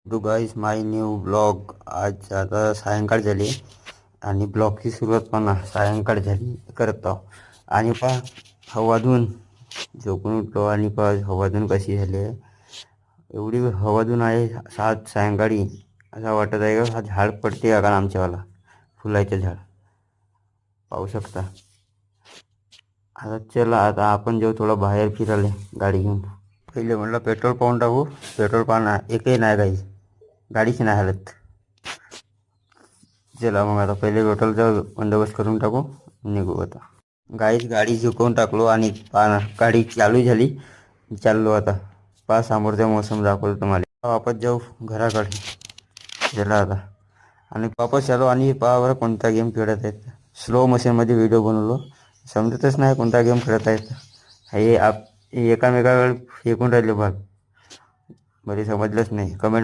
To guys my new blog. आज आता सायंकाळ झाली आणि ब्लॉगची सुरुवात पण सायंकाळ झाली करत आहो. आणि पहा हवाधून झोपून उठलो आणि पहा हवाधून कशी झाली आहे. एवढी हवाधून आहे सात सायंकाळी. असं वाटत आहे का हा झाड पडते का आमच्यावाला फुलाचं झाड. पाहू शकता. आता चला आता आपण जेव्हा थोडं बाहेर फिरायला गाडी घेऊन. पहिले म्हटलं पेट्रोल पाहून टाकू. पेट्रोल पाहणं एकही नाही काही गाडीची नाही हालत. चला मग आता पहिले पेट्रोलचा बंदोबस्त करून टाकू, निघू आता. गाडी झुकवून टाकलो आणि गाडी चालू झाली. चाललो आता. पहा समोरचा मोसम दाखवतो तुम्हाला. वापस जाऊ घराकडे. चला आता आणि वापस आलो आणि पहा बरं कोणता गेम खेळत आहेत. स्लो मोशनमध्ये व्हिडिओ बनवलो. समजतच नाही कोणता गेम खेळत आहेत. हे एकामेकाकडे फेकून राहिले भाग. बरे समजलंच नाही. कमेंट